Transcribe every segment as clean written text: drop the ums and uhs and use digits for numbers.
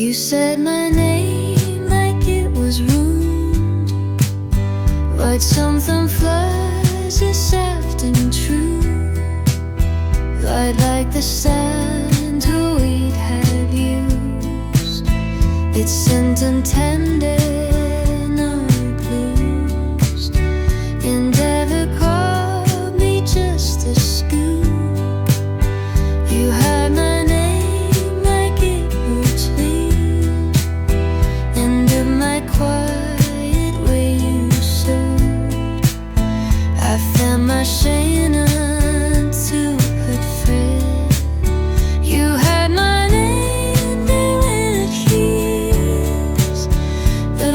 You said my name like it was rude. Like something flies this afternoon true. Light like the sand we'd have used. It's scent intended, not bruised. And ever called me just a scoop. You had my name like it was leave. And of my quiet way you soothed. I found my shame to put Fred. You had my name there in a keys. But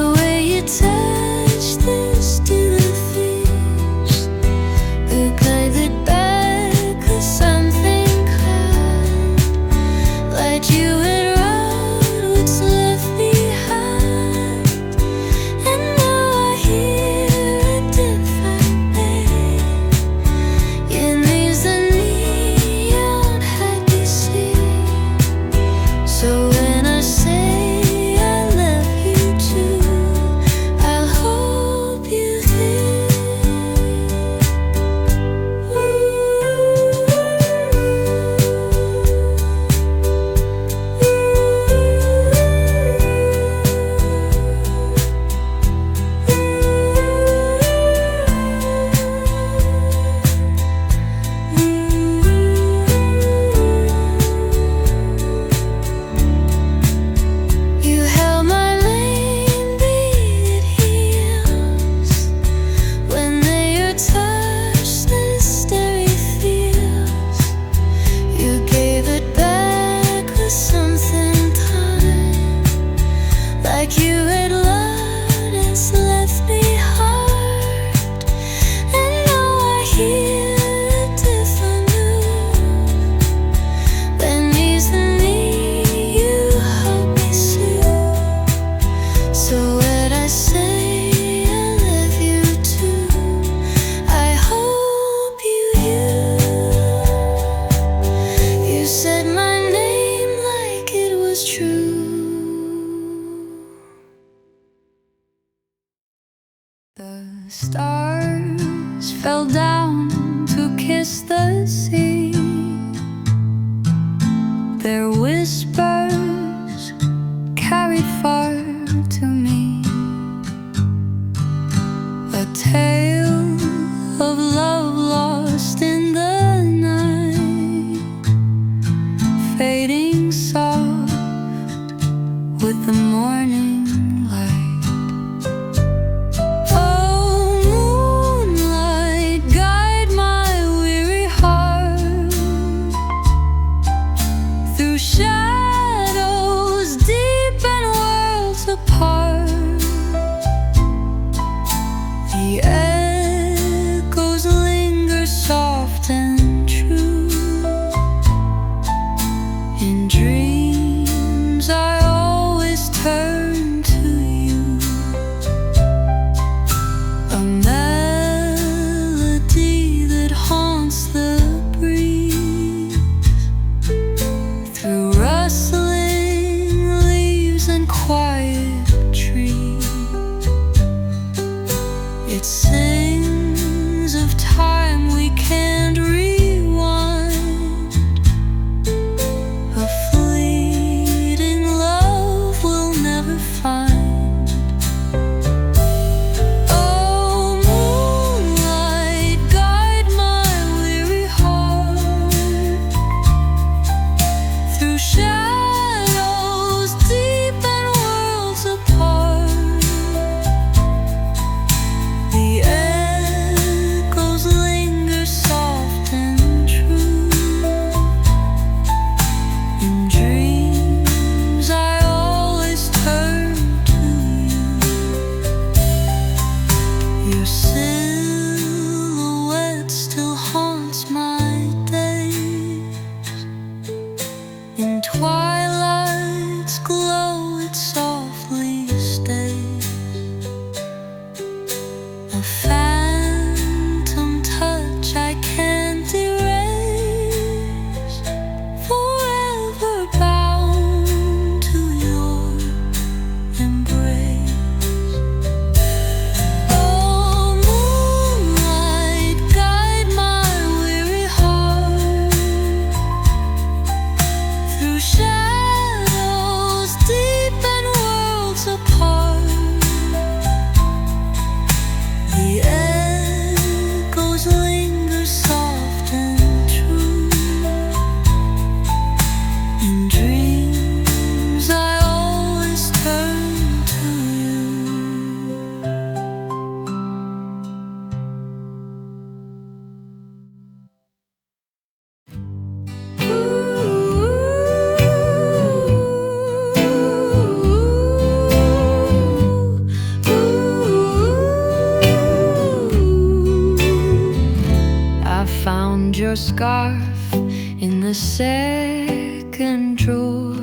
your scarf in the second drawer.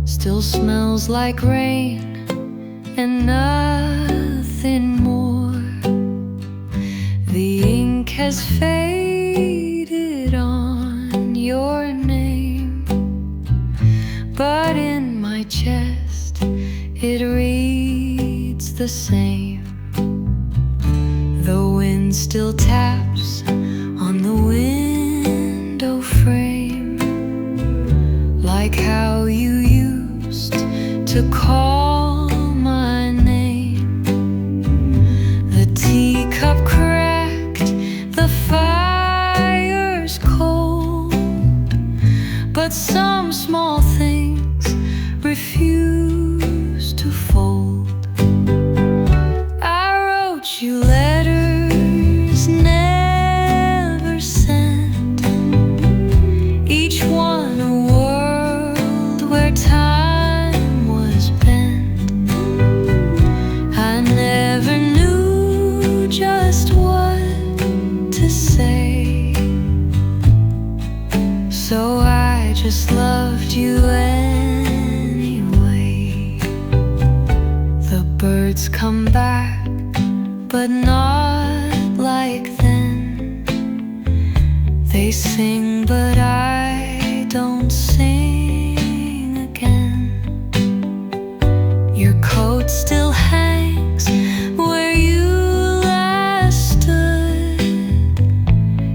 Still smells like rain and nothing more. The ink has faded on your name, but in my chest it reads the same. The wind still taps on the window frame, like how you used to call my name. The teacup cracked, the fire's cold, but some small things refuse to fold. I wrote you letters never sent, each one a world where time was bent. I never knew just what to say, so I just loved you anyway. The birds come back, but not like then. They sing, but I don't sing again. Your coat still hangs where you last stood,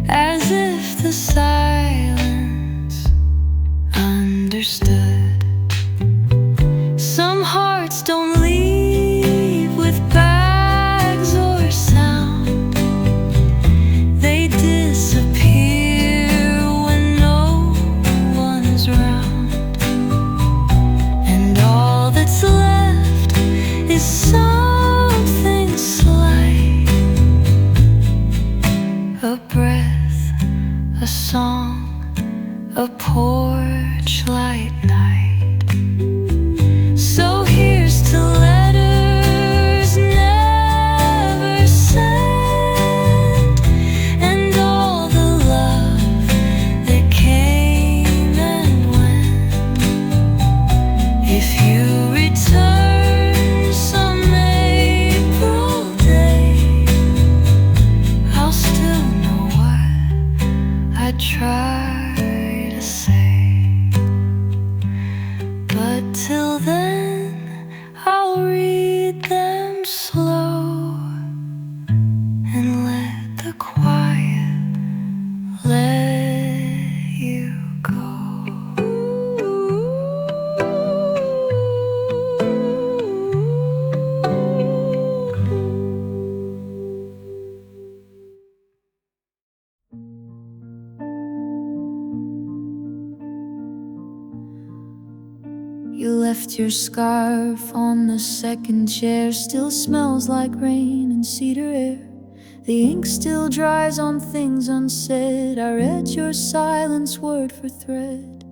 as if the silence understood. Some hearts don't leave with bags or sound. They disappear when no one's around, and all that's left is something slight, a breath, a song, a porch light night. So here's to letters never sent, and all the love that came and went. If you return some April day, I'll still know what I try to say. But till then, I'll read them slow and let the quiet let you go. You left your scarf on the second chair, still smells like rain and cedar air. The ink still dries on things unsaid. I read your silence word for thread.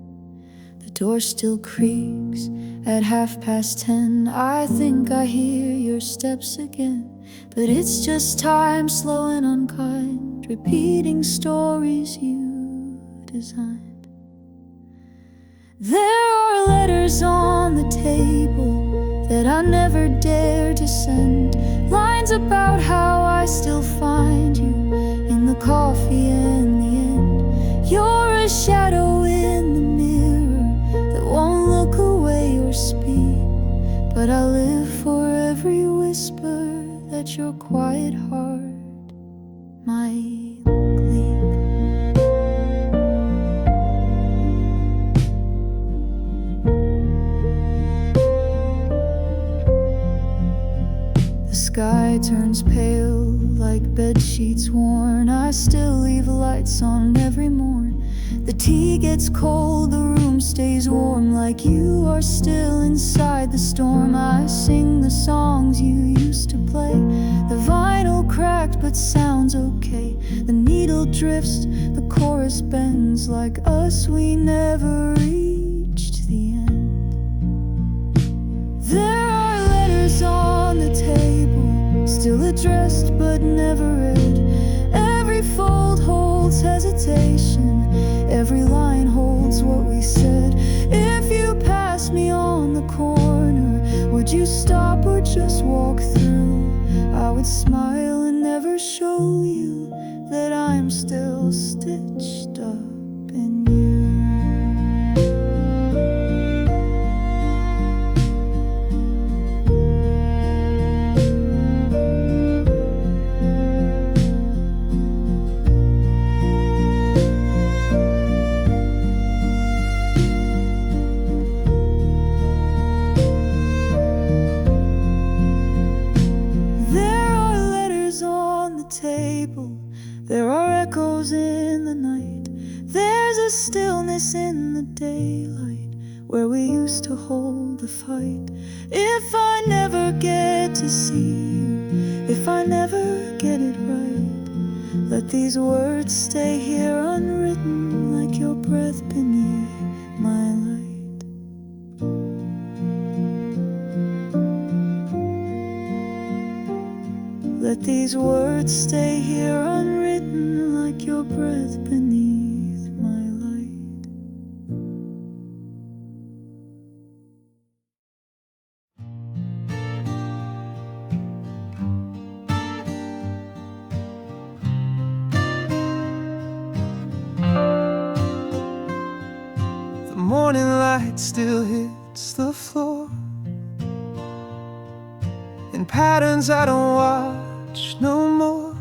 The door still creaks at 10:30. I think I hear your steps again, but it's just time, slow and unkind, repeating stories you designed. There are letters on the table that I never dare to send, lines about how I still find you in the coffee and the end. You're a shadow in the mirror that won't look away or speak, but I live for every whisper that your quiet heart might leak. The sky turns pale like bed sheets worn. I still leave lights on every morn. The tea gets cold, the room stays warm, like you are still inside the storm. I sing the songs you used to play. The vinyl cracked but sounds okay. The needle drifts, the chorus bends, like us we never reached the end. There are letters on the table, still addressed but never read. Every fold holds hesitation. Every line holds what we said. If you pass me on the corner, would you stop or just walk through? I would smile and never show you that I'm still stitched up in you. There are echoes in the night. There's a stillness in the daylight where we used to hold the fight. If I never get to see you, if I never get it right, let these words stay here unwritten like your breath beneath my light. Let these words stay here unwritten like your breath beneath my light. The morning light still hits the floor in patterns I don't watch no more.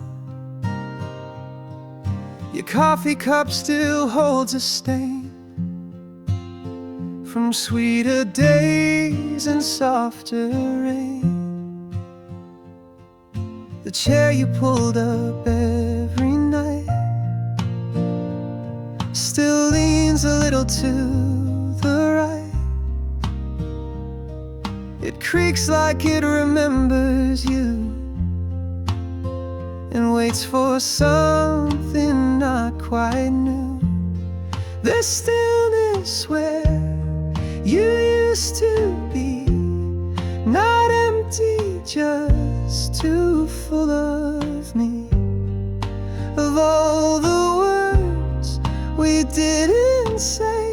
Your coffee cup still holds a stain from sweeter days and softer rain. The chair you pulled up every night still leans a little to the right. It creaks like it remembers you and waits for something not quite new. There's stillness where you used to be, not empty, just too full of me. Of all the words we didn't say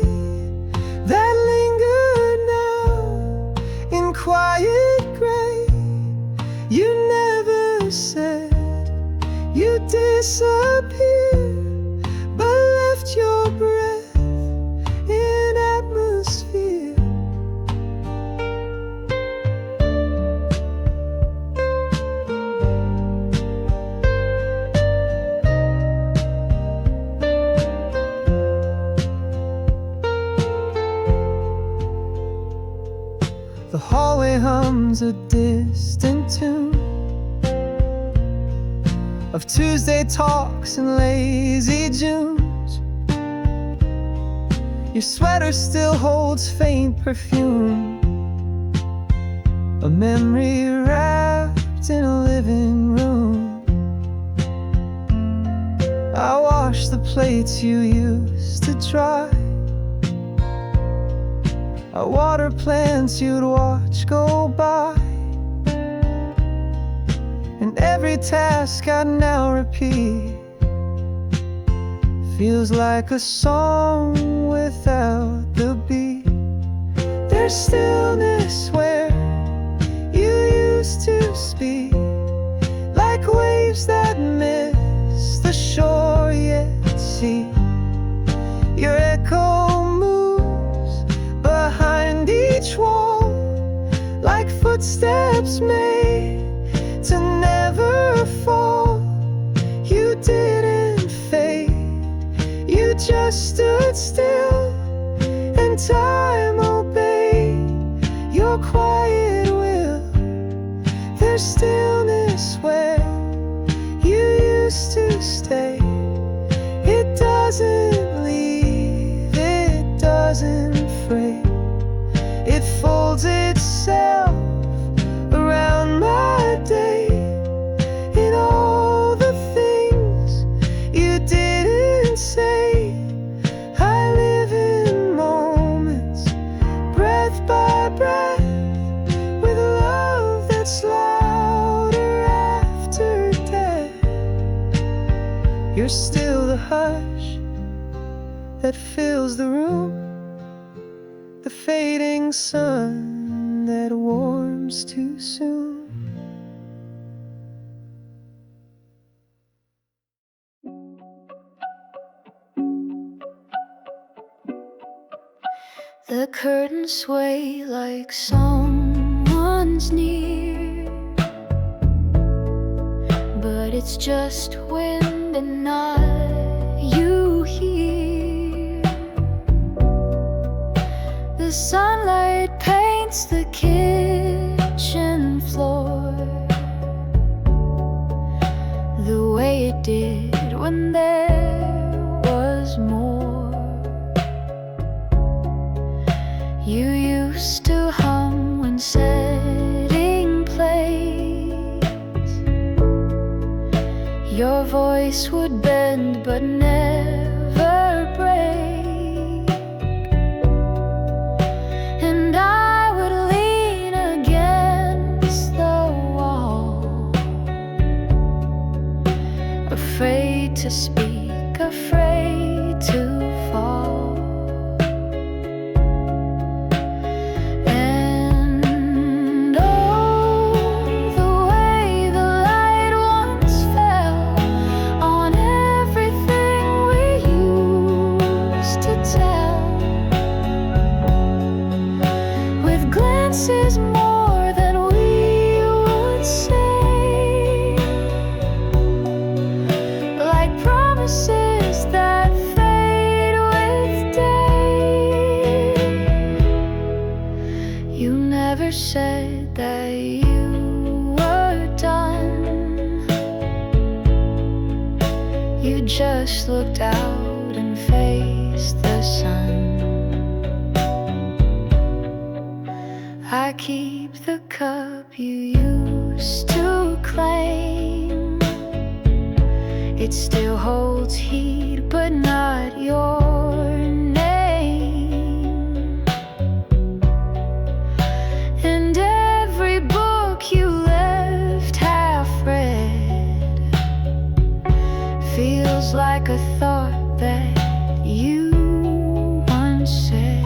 that lingered now in quiet gray, you never said you disappeared, but left your breath in atmosphere. The hallway hums a distant tune of Tuesday talks and lazy Junes. Your sweater still holds faint perfume, a memory wrapped in a living room. I wash the plates you used to dry, I water plants you'd watch go by, and every task I now repeat feels like a song without the beat. There's stillness where you used to speak, like waves that miss the shore yet see. Your echo moves behind each wall, like footsteps made to never fall. You didn't fade, you just stood still, and time obeyed your quiet will. There's stillness where you used to stay. It doesn't leave, it doesn't fray. It folds itself around my day. In all the things you didn't say, I live in moments, breath by breath, with love that's louder after death. You're still the hush that fills the room, the fading sun that warms too soon. The curtains sway like someone's near, but it's just wind and not you here. The sunlight paints the kitchen floor the way it did when there was more. You used to hum when setting plays. Your voice would bend but never break, and I would lean against the wall, afraid to speak, afraid to fall. Is more than we would say, like promises that fade with day. You never said that you were done. You just looked out and faced the sun. I keep the cup you used to claim. It still holds heat, but not your name. And every book you left half read feels like a thought that you once said.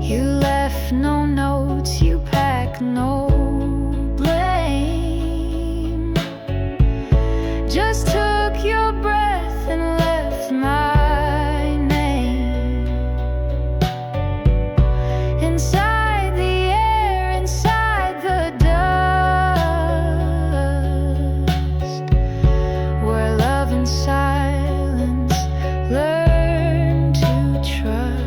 You left no notes, you packed no blame. Just took your breath and left my name inside the air, inside the dust, where love and silence learn to trust.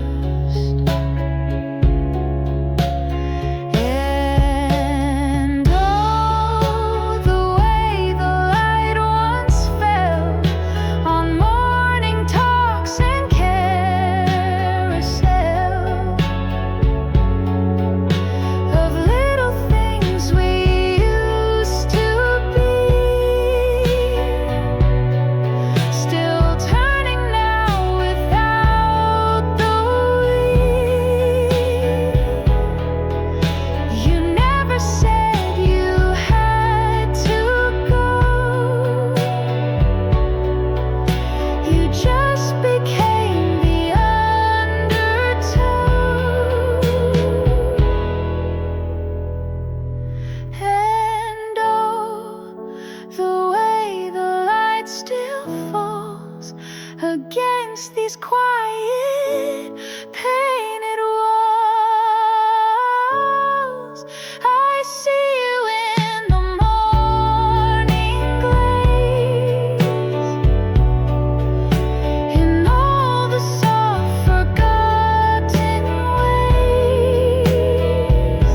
Against these quiet, painted walls, I see you in the morning glaze, in all the soft, forgotten ways.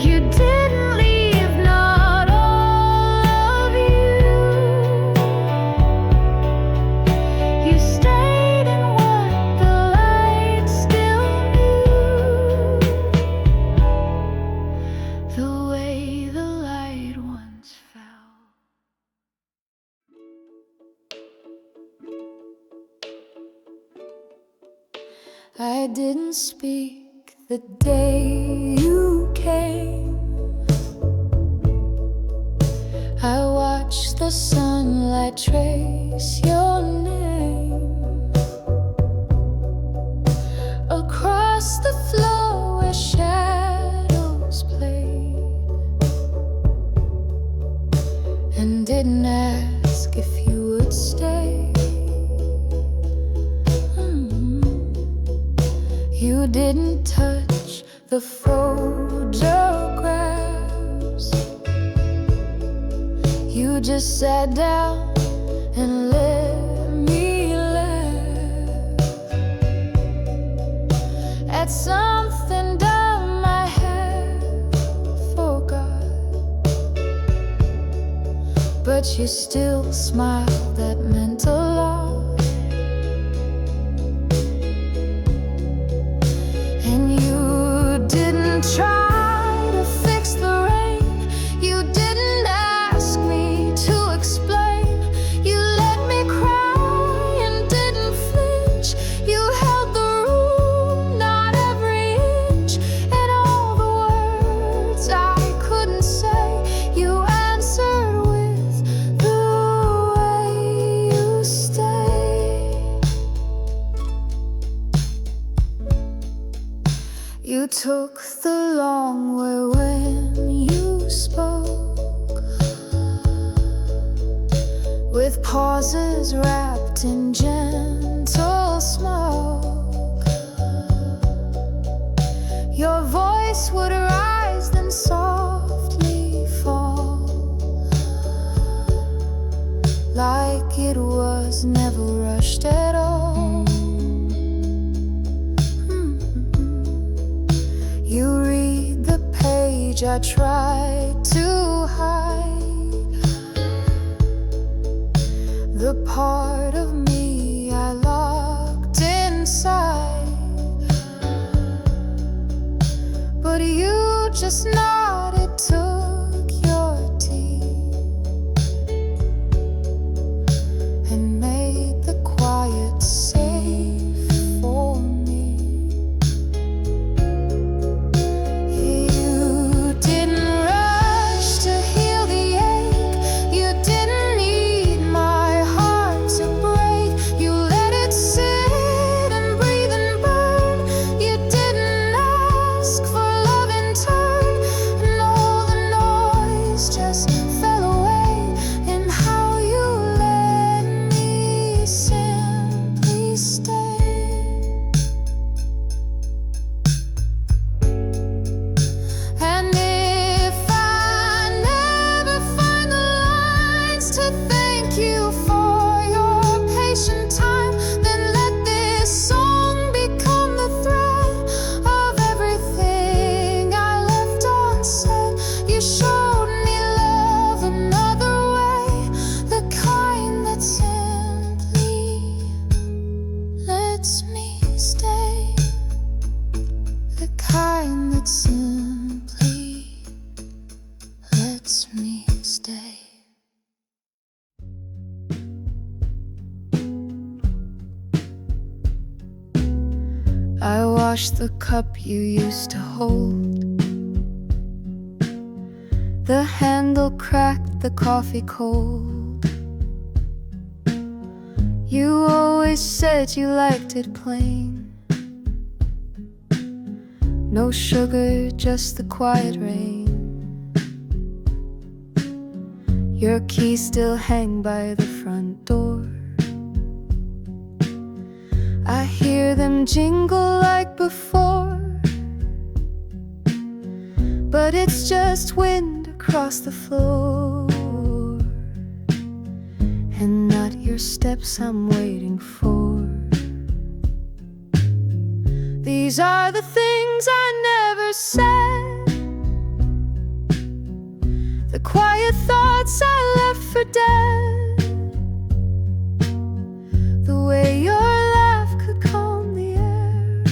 You didn't leave, not all of you. You stayed in what the light still knew, the way the light once fell. I didn't speak the day you came. I watched the sunlight trace your name. you didn't touch the photographs. You just sat down and let me laugh at something dumb I had forgot. But you still smiled, that meant a lot. And you didn't try to fix the rain. You didn't ask me to explain. You let me cry and didn't flinch. You held the room, not every inch. And all the words I couldn't say, you answered with the way you stayed. You took the long way when you spoke, with pauses wrapped in gentle smoke. Your voice would rise, then softly fall, like it was never rushed at all. You read the page I tried to hide, the part of me I locked inside. But you just nodded, took your tea, and made the quiet safe for me. Simply lets me stay. I washed the cup you used to hold. The handle cracked, the coffee cold. You always said you liked it plain. No sugar, just the quiet rain. Your keys still hang by the front door. I hear them jingle like before, but it's just wind across the floor, and not your steps I'm waiting for. These are the things I never said, the quiet thoughts I left for dead. The way your laugh could calm the air,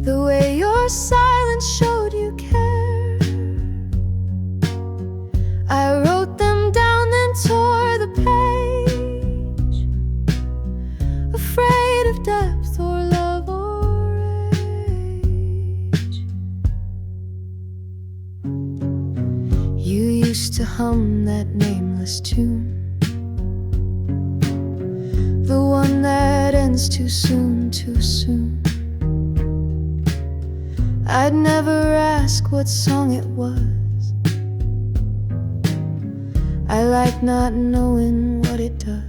the way your silence showed you care. I wrote them down, then tore the page, afraid of depth or love or age. You used to hum that nameless tune, the one that ends too soon, too soon. I'd never ask what song it was. I like not knowing what it does.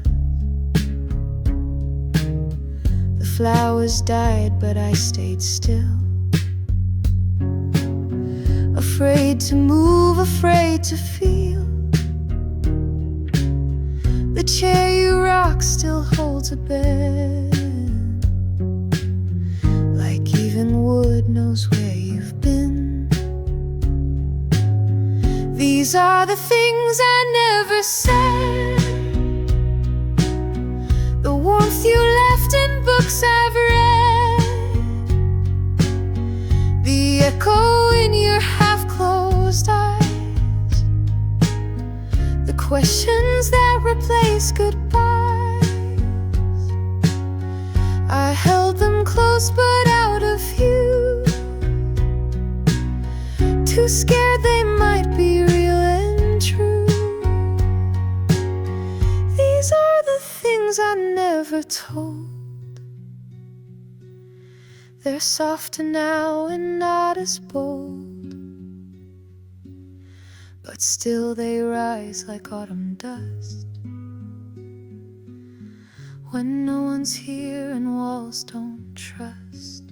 The flowers died, but I stayed still. Afraid to move, afraid to feel. The chair you rock still holds a bed, like even wood knows where you've been. These are the things I never said, the warmth you left in books I've read, the echo in your half-closed eyes, the questions that replace goodbyes. I held them close but out of view, too scared they might be real and true. These are the things I never told. They're softer now and not as bold, but still they rise like autumn dust, when no one's here and walls don't trust.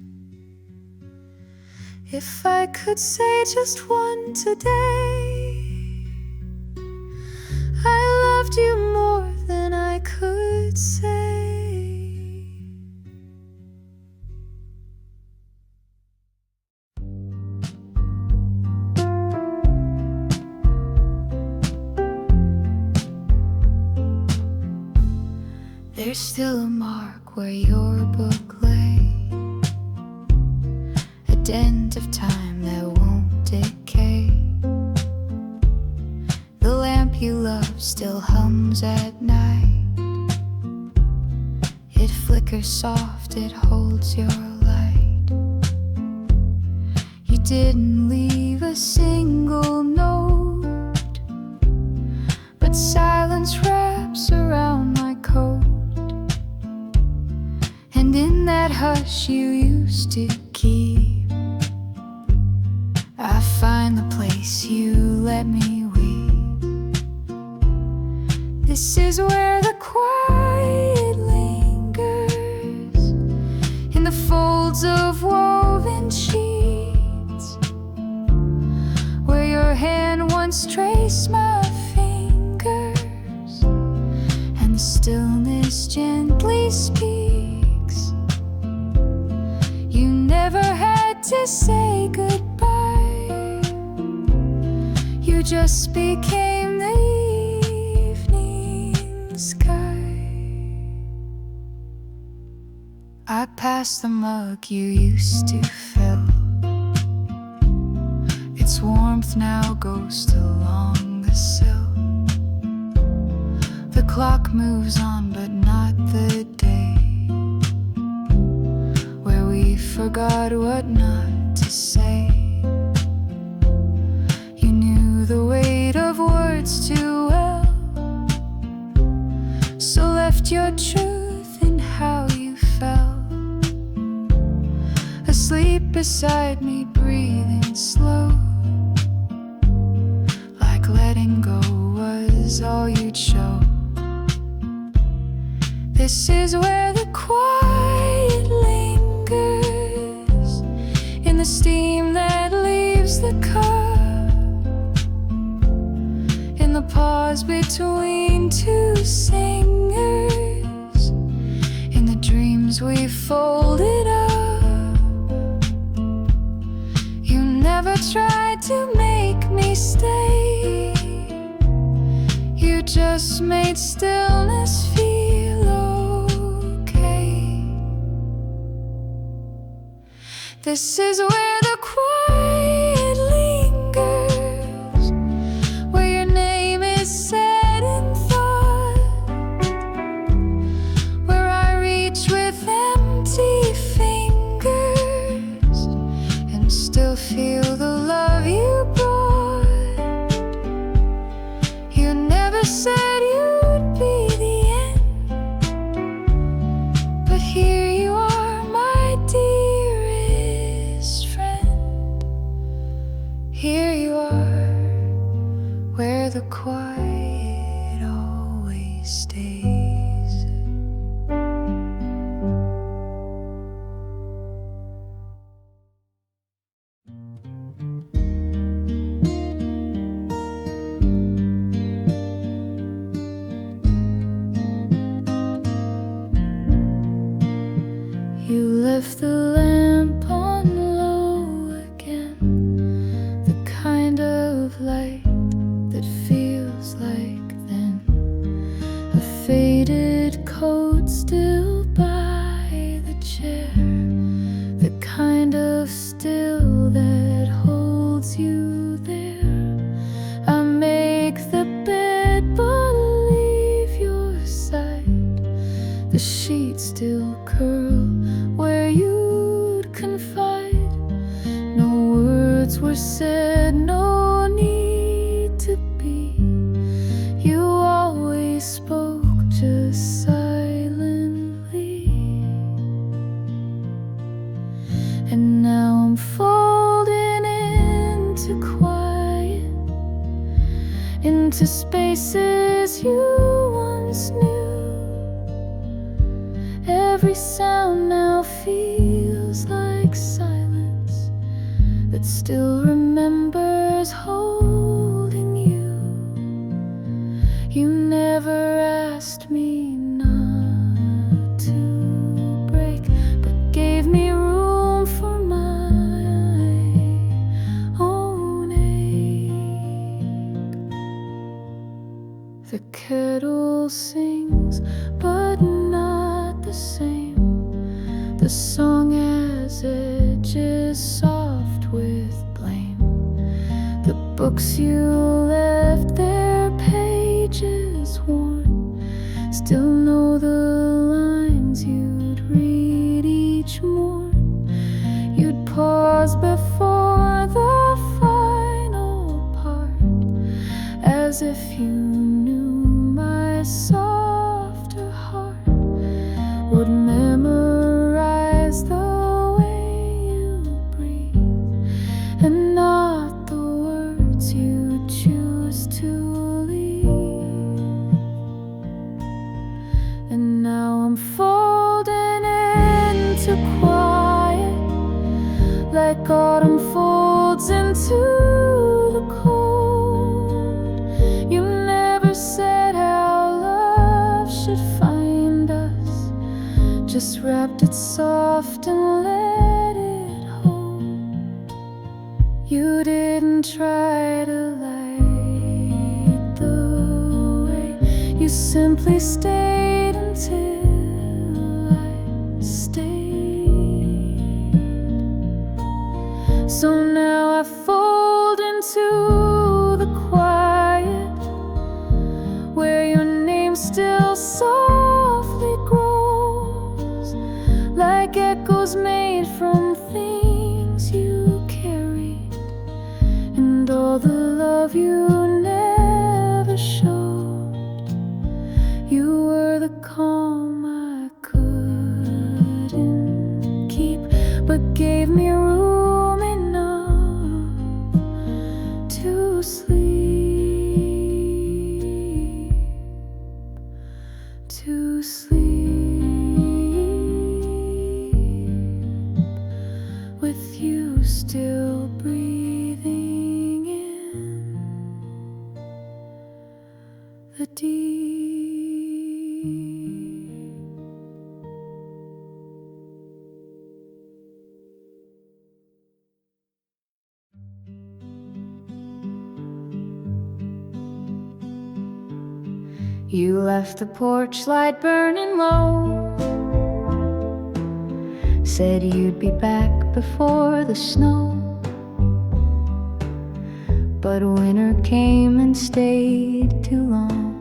If I could say just one today, I loved you more than I could say. There's still a mark where your book lay, a dent of time that won't decay. The lamp you love still hums at night. It flickers soft, it holds your light. You didn't leave a single note, but silence wraps around my coat. And in that hush you used to keep, I find the place you let me weep. This is where the quiet lingers, in the folds of woven sheets, where your hand once traced my fingers, and the stillness gently speaks. You never had to say goodbye, you just became the evening sky. I passed the mug you used to fill, its warmth now goes along the sill. The clock moves on but not the day, forgot what not to say. You knew the weight of words too well, so left your truth in how you felt. Asleep beside me, breathing slow, like letting go was all you'd show. This is where the quiet lingers, in the steam that leaves the cup, in the pause between two singers, in the dreams we folded up. You never tried to make me stay, you just made stillness feel okay. This is where the quiet lingers, where your name is said in thought, where I reach with empty fingers and still feel the love you brought. You never said you'd be the end, but here you are, my dearest friend. left the lamp on low again, the kind of light that feels like then. A faded coat still by the chair, the kind of still that holds you there. I make the bed but leave your side, the sheets still curl where you'd confide. No words were said, no need to be. You always spoke just silently. And now I'm folding into quiet, into spaces you once knew. Every sound now feels like silence that still remembers holding you. You never asked me not to break, but gave me room for my own ache. The kettle sings, but not the same. The song has edges soft with blame. The books you left their pages worn still know the lines you'd read each morn. You'd pause before the final part, as if you knew my softer heart would memorize the way you breathe, and not the words you choose to leave. And now I'm folding into quiet, like autumn folds into the cold. You never said how love should find us, just wrapped it soft and let it hold. You didn't try to light the way, you simply stayed until I stayed. So now I fold into the quiet, where your name still softly grows, like echoes made from things you carried, and all the love you never showed. You were the calm I couldn't keep, but gave me room enough to sleep, to sleep. With you still breathing in the deep. You left the porch light burning low, said you'd be back before the snow. But winter came and stayed too long.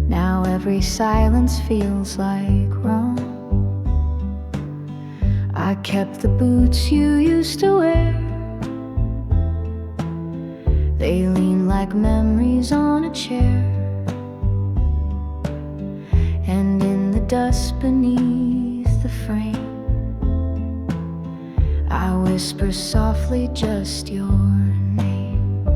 Now every silence feels like wrong. I kept the boots you used to wear, they lean like memories on a chair. And in the dust beneath the frame, I whisper softly just your name.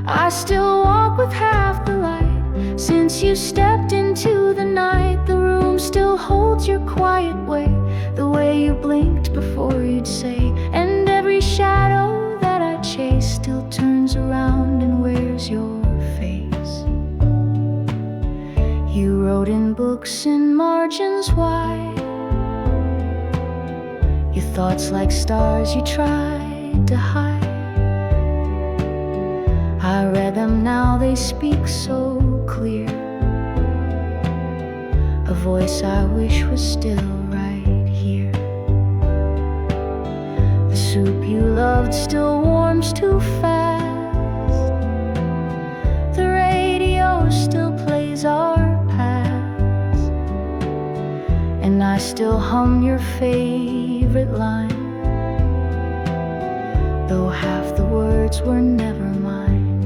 I still walk with half the light since you stepped into the night. The room still holds your quiet way, the way you blinked before you'd say. And every shadow that I chase still turns around and wears your face. You wrote in books in margins wide, your thoughts like stars you tried to hide. I read them now, they speak so clear, a voice I wish was still right here. The soup you loved still warms too fast, the radio still plays our past, and I still hum your favorite line, though half the words were never mine.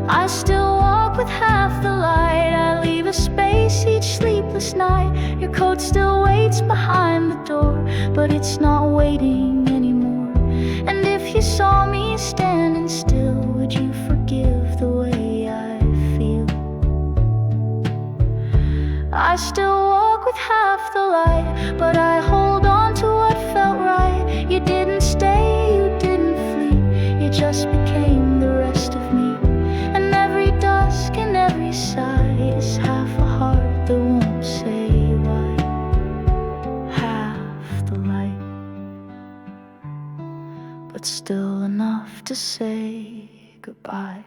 I still walk with half the light, I leave a space each sleepless night. Your coat still waits behind the door, but it's not waiting anymore. And if you saw me standing still, would you forgive the way I feel? I still walk with half the light, but I hold on to what felt right. You didn't stay, you didn't flee, you just became the rest of me. And every dusk and every sigh is half a heart that won't say why. Half the light, but still enough to say goodbye.